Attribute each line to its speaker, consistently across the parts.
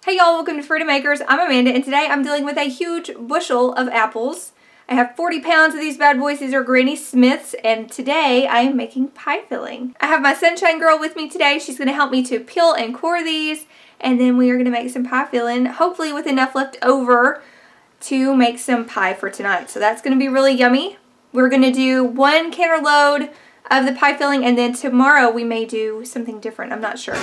Speaker 1: Hey y'all, welcome to Freedom Makers. I'm Amanda and today I'm dealing with a huge bushel of apples. I have 40 pounds of these bad boys. These are Granny Smiths and today I am making pie filling. I have my Sunshine Girl with me today. She's going to help me to peel and core these and then we are going to make some pie filling, hopefully with enough left over to make some pie for tonight. So that's going to be really yummy. We're going to do 1 canner load of the pie filling and then tomorrow we may do something different. I'm not sure.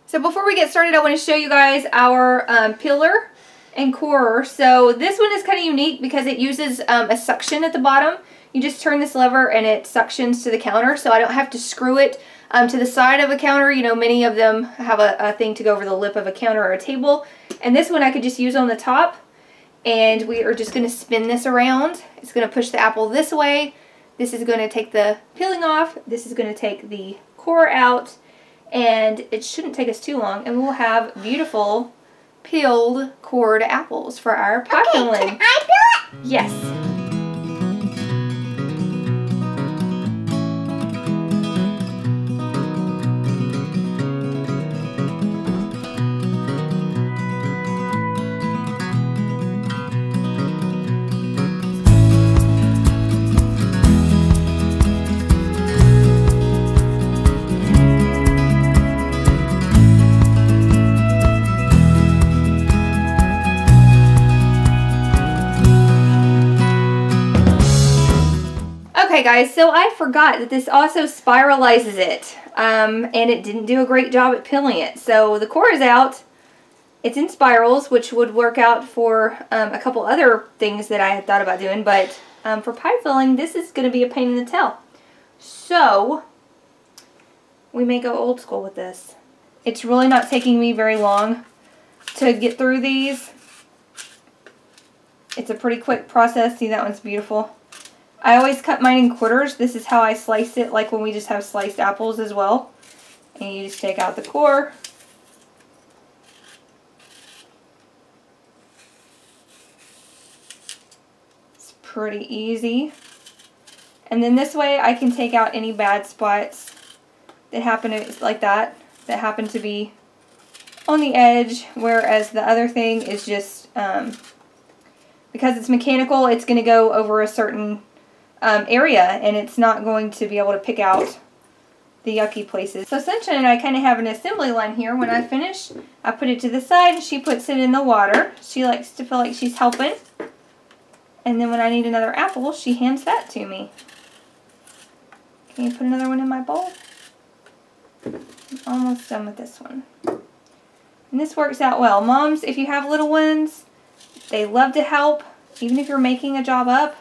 Speaker 1: So before we get started, I want to show you guys our peeler and corer. So this one is kind of unique because it uses a suction at the bottom. You just turn this lever and it suctions to the counter, so I don't have to screw it to the side of a counter. You know, many of them have a thing to go over the lip of a counter or a table. And this one I could just use on the top. And we are just going to spin this around. It's going to push the apple this way. This is going to take the peeling off. This is going to take the core out. And it shouldn't take us too long, and we'll have beautiful peeled, cored apples for our pie filling.
Speaker 2: Can I peel it?
Speaker 1: Yes. Okay guys, so I forgot that this also spiralizes it, and it didn't do a great job at peeling it. So the core is out, it's in spirals, which would work out for a couple other things that I had thought about doing, but for pie filling, this is going to be a pain in the tail. So we may go old school with this. It's really not taking me very long to get through these. It's a pretty quick process. See, that one's beautiful. I always cut mine in quarters. This is how I slice it, like when we just have sliced apples as well. And you just take out the core. It's pretty easy. And then this way I can take out any bad spots that happen to, like that happen to be on the edge, whereas the other thing is just, because it's mechanical, it's going to go over a certain area, and it's not going to be able to pick out the yucky places. So Sunshine and I kind of have an assembly line here. When I finish, I put it to the side and she puts it in the water. She likes to feel like she's helping. And then when I need another apple, she hands that to me. Can you put another one in my bowl? I'm almost done with this one. And this works out well. Moms, if you have little ones, they love to help. Even if you're making a job up,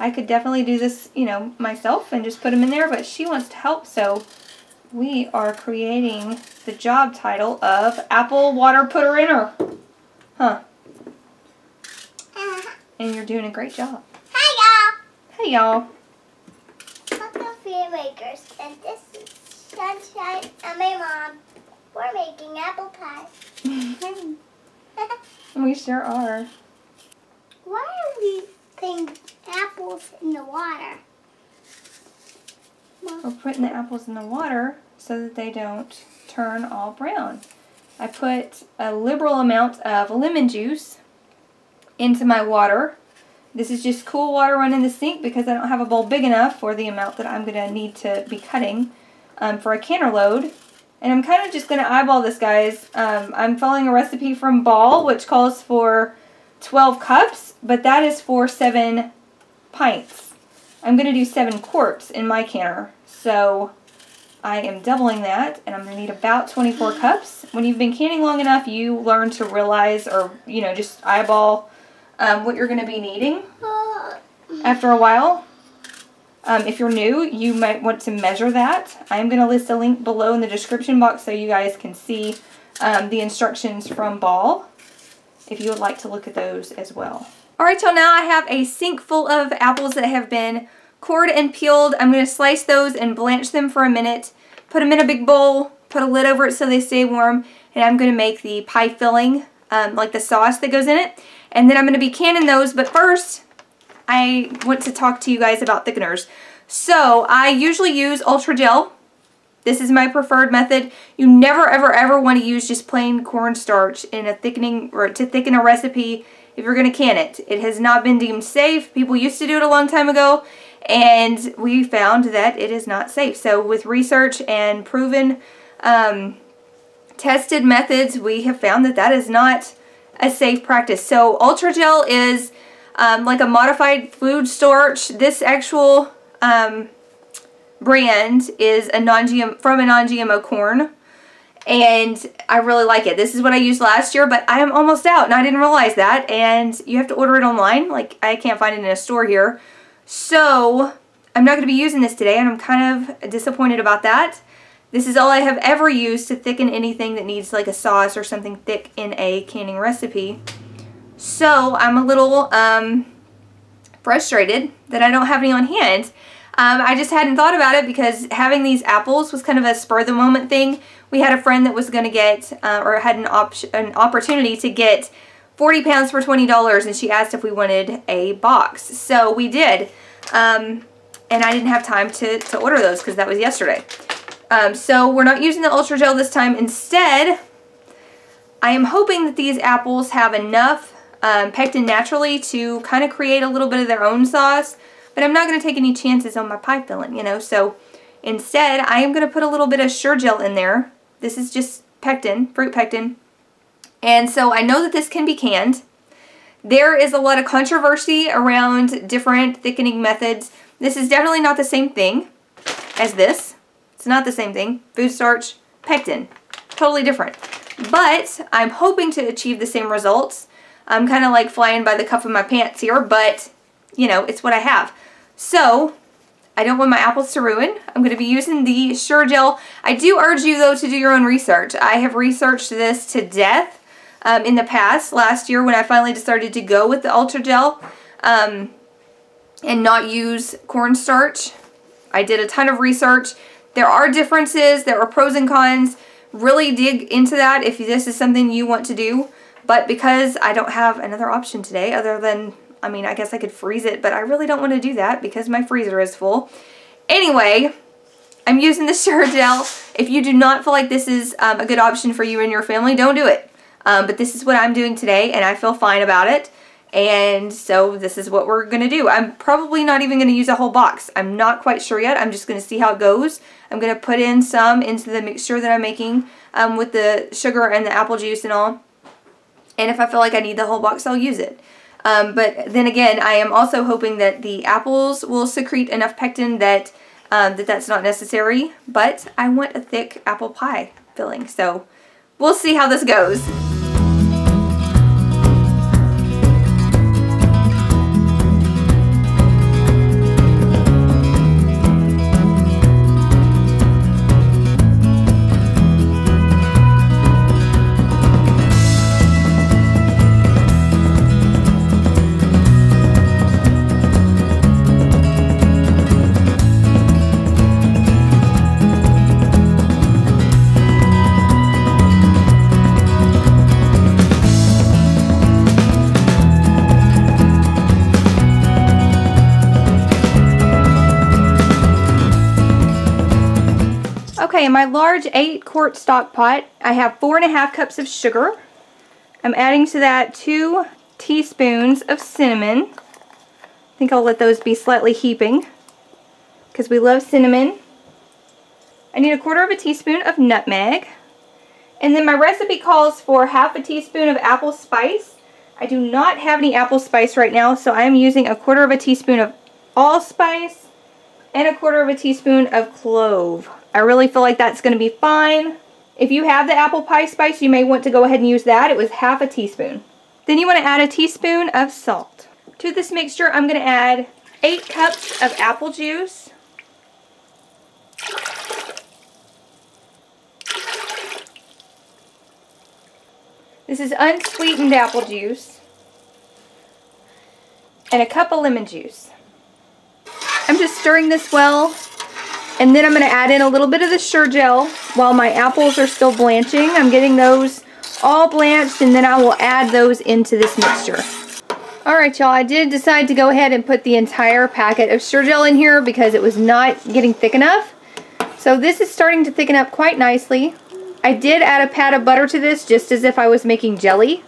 Speaker 1: I could definitely do this, you know, myself and just put them in there, but she wants to help, so we are creating the job title of Apple Water Putter Inner. Huh. And you're doing a great job.
Speaker 2: Hi, y'all.
Speaker 1: Hey, y'all.
Speaker 2: Welcome to Freedom Makers, and this is Sunshine and my mom. We're making apple pie.
Speaker 1: We sure are.
Speaker 2: Why are we putting apples in the water?
Speaker 1: We're putting the apples in the water so that they don't turn all brown. I put a liberal amount of lemon juice into my water. This is just cool water running in the sink because I don't have a bowl big enough for the amount that I'm going to need to be cutting for a canner load. And I'm kind of just going to eyeball this, guys. I'm following a recipe from Ball, which calls for 12 cups, but that is for 7 pints. I'm going to do 7 quarts in my canner, so I am doubling that, and I'm going to need about 24 cups. When you've been canning long enough, you learn to realize, or, you know, just eyeball what you're going to be needing after a while. If you're new, you might want to measure that. I'm going to list a link below in the description box so you guys can see the instructions from Ball, if you would like to look at those as well. Alright y'all, now I have a sink full of apples that have been cored and peeled. I'm going to slice those and blanch them for a minute, put them in a big bowl, put a lid over it so they stay warm, and I'm going to make the pie filling, like the sauce that goes in it. And then I'm going to be canning those, but first I want to talk to you guys about thickeners. So I usually use Ultra Gel This is my preferred method. You never, ever, ever want to use just plain cornstarch in a thickening, or to thicken a recipe if you're going to can it. It has not been deemed safe. People used to do it a long time ago, and we found that it is not safe. So with research and proven tested methods, we have found that that is not a safe practice. So Ultra Gel is like a modified food starch. This actual brand is from a non-GMO corn, and I really like it. This is what I used last year, but I am almost out, and I didn't realize that, and you have to order it online. Like, I can't find it in a store here, so I'm not going to be using this today, and I'm kind of disappointed about that. This is all I have ever used to thicken anything that needs like a sauce or something thick in a canning recipe. So I'm a little frustrated that I don't have any on hand. I just hadn't thought about it because having these apples was kind of a spur-of-the-moment thing. We had a friend that was going to get, or had an opportunity to get 40 pounds for $20, and she asked if we wanted a box. So we did, and I didn't have time to order those because that was yesterday. So we're not using the Ultra Gel this time. Instead, I am hoping that these apples have enough pectin naturally to kind of create a little bit of their own sauce. But I'm not going to take any chances on my pie filling, you know. So instead, I am going to put a little bit of Sure-Gel in there. This is just pectin, fruit pectin. And so I know that this can be canned. There is a lot of controversy around different thickening methods. This is definitely not the same thing as this. It's not the same thing. Food starch, pectin. Totally different. But I'm hoping to achieve the same results. I'm kind of like flying by the cuff of my pants here, but you know, it's what I have. So, I don't want my apples to ruin. I'm going to be using the Sure-Gel. I do urge you, though, to do your own research. I have researched this to death in the past. Last year, when I finally decided to go with the Ultra Gel and not use cornstarch, I did a ton of research. There are differences. There are pros and cons. Really dig into that if this is something you want to do. But because I don't have another option today other than, I mean, I guess I could freeze it, but I really don't want to do that because my freezer is full. Anyway, I'm using the Sure-Gel. If you do not feel like this is a good option for you and your family, don't do it. But this is what I'm doing today, and I feel fine about it. And so this is what we're going to do. I'm probably not even going to use a whole box. I'm not quite sure yet. I'm just going to see how it goes. I'm going to put in some into the mixture that I'm making with the sugar and the apple juice and all. And if I feel like I need the whole box, I'll use it. But then again, I am also hoping that the apples will secrete enough pectin that that's not necessary. But I want a thick apple pie filling, so we'll see how this goes. Okay, in my large 8-quart stock pot, I have 4½ cups of sugar. I'm adding to that 2 teaspoons of cinnamon. I think I'll let those be slightly heaping because we love cinnamon. I need 1/4 teaspoon of nutmeg. And then my recipe calls for 1/2 teaspoon of apple spice. I do not have any apple spice right now, so I am using 1/4 teaspoon of allspice and 1/4 teaspoon of clove. I really feel like that's going to be fine. If you have the apple pie spice, you may want to go ahead and use that. It was 1/2 teaspoon. Then you want to add 1 teaspoon of salt. To this mixture, I'm going to add 8 cups of apple juice. This is unsweetened apple juice. And 1 cup of lemon juice. I'm just stirring this well. And then I'm going to add in a little bit of the Sure-Gel while my apples are still blanching. I'm getting those all blanched, and then I will add those into this mixture. Alright y'all, I did decide to go ahead and put the entire packet of Sure-Gel in here because it was not getting thick enough. So this is starting to thicken up quite nicely. I did add a pat of butter to this just as if I was making jelly.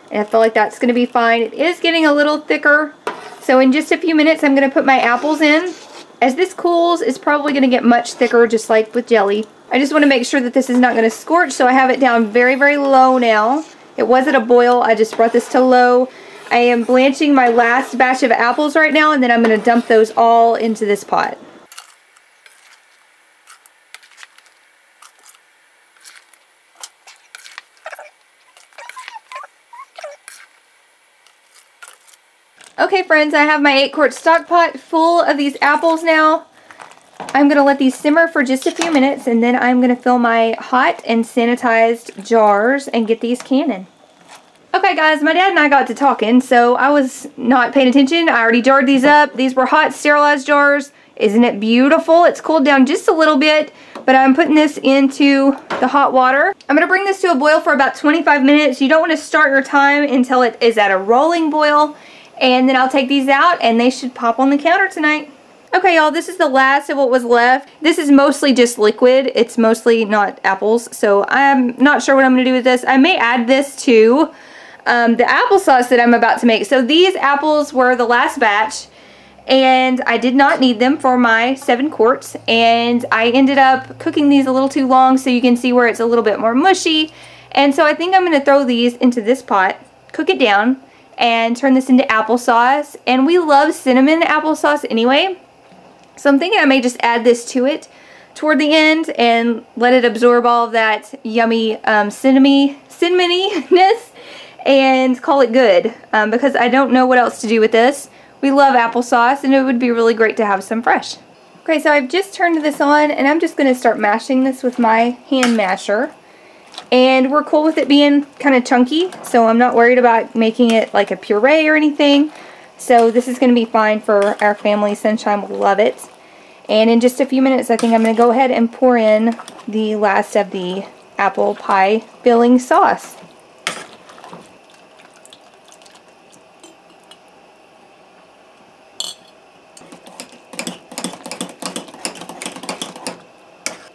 Speaker 1: And I feel like that's going to be fine. It is getting a little thicker. So in just a few minutes I'm going to put my apples in. As this cools, it's probably going to get much thicker just like with jelly. I just want to make sure that this is not going to scorch, so I have it down very, very low now. It was at a boil. I just brought this to low. I am blanching my last batch of apples right now, and then I'm going to dump those all into this pot. Okay friends, I have my 8-quart stock pot full of these apples now. I'm going to let these simmer for just a few minutes, and then I'm going to fill my hot and sanitized jars and get these canning. Okay guys, my dad and I got to talking, so I was not paying attention. I already jarred these up. These were hot sterilized jars. Isn't it beautiful? It's cooled down just a little bit, but I'm putting this into the hot water. I'm going to bring this to a boil for about 25 minutes. You don't want to start your time until it is at a rolling boil, and then I'll take these out and they should pop on the counter tonight. Okay y'all, this is the last of what was left. This is mostly just liquid. It's mostly not apples, so I'm not sure what I'm going to do with this. I may add this to the applesauce that I'm about to make. So these apples were the last batch, and I did not need them for my 7 quarts, and I ended up cooking these a little too long, so you can see where it's a little bit more mushy. And so I think I'm going to throw these into this pot, cook it down, and turn this into applesauce. And we love cinnamon applesauce anyway, so I'm thinking I may just add this to it toward the end and let it absorb all of that yummy cinnamony-ness and call it good, because I don't know what else to do with this. We love applesauce, and it would be really great to have some fresh. Okay, so I've just turned this on, and I'm just going to start mashing this with my hand masher. And we're cool with it being kind of chunky, so I'm not worried about making it like a puree or anything. So this is going to be fine for our family. Sunshine will love it. And in just a few minutes, I think I'm going to go ahead and pour in the last of the apple pie filling sauce.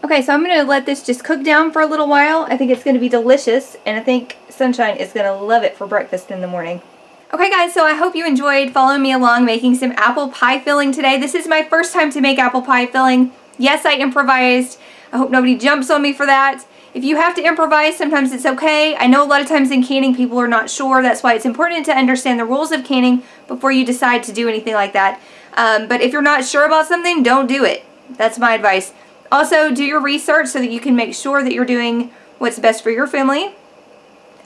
Speaker 1: Okay, so I'm going to let this just cook down for a little while. I think it's going to be delicious, and I think Sunshine is going to love it for breakfast in the morning. Okay guys, so I hope you enjoyed following me along making some apple pie filling today. This is my first time to make apple pie filling. Yes, I improvised. I hope nobody jumps on me for that. If you have to improvise, sometimes it's okay. I know a lot of times in canning people are not sure. That's why it's important to understand the rules of canning before you decide to do anything like that. But if you're not sure about something, don't do it. That's my advice. Also, do your research so that you can make sure that you're doing what's best for your family.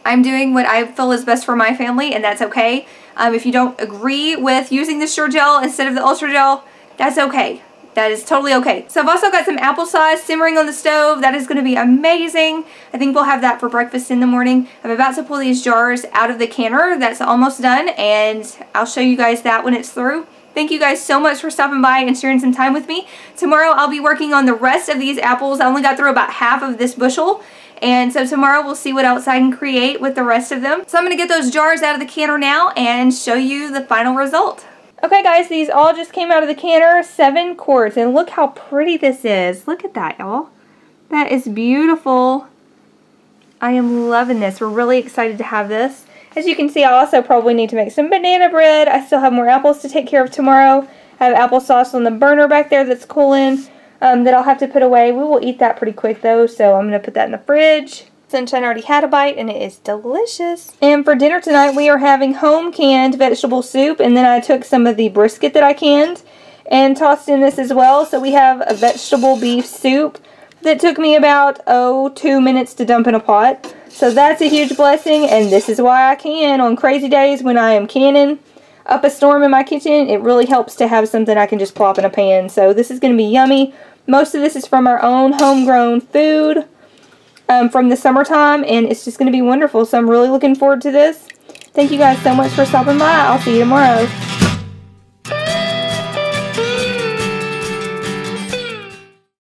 Speaker 1: I'm doing what I feel is best for my family, and that's okay. If you don't agree with using the Sure Gel instead of the Ultra Gel, that's okay. That is totally okay. So I've also got some applesauce simmering on the stove. That is going to be amazing. I think we'll have that for breakfast in the morning. I'm about to pull these jars out of the canner. That's almost done, and I'll show you guys that when it's through. Thank you guys so much for stopping by and sharing some time with me. Tomorrow I'll be working on the rest of these apples. I only got through about half of this bushel. And so tomorrow we'll see what else I can create with the rest of them. So I'm going to get those jars out of the canner now and show you the final result. Okay guys, these all just came out of the canner, 7 quarts. And look how pretty this is. Look at that, y'all. That is beautiful. I am loving this. We're really excited to have this. As you can see, I also probably need to make some banana bread. I still have more apples to take care of tomorrow. I have applesauce on the burner back there that's cooling that I'll have to put away. We will eat that pretty quick though, so I'm going to put that in the fridge. Sunshine already had a bite, and it is delicious. And for dinner tonight, we are having home canned vegetable soup, and then I took some of the brisket that I canned and tossed in this as well. So we have a vegetable beef soup that took me about, 2 minutes to dump in a pot. So that's a huge blessing, and this is why I can on crazy days when I am canning up a storm in my kitchen. It really helps to have something I can just plop in a pan. So this is going to be yummy. Most of this is from our own homegrown food from the summertime, and it's just going to be wonderful. So I'm really looking forward to this. Thank you guys so much for stopping by. I'll see you tomorrow.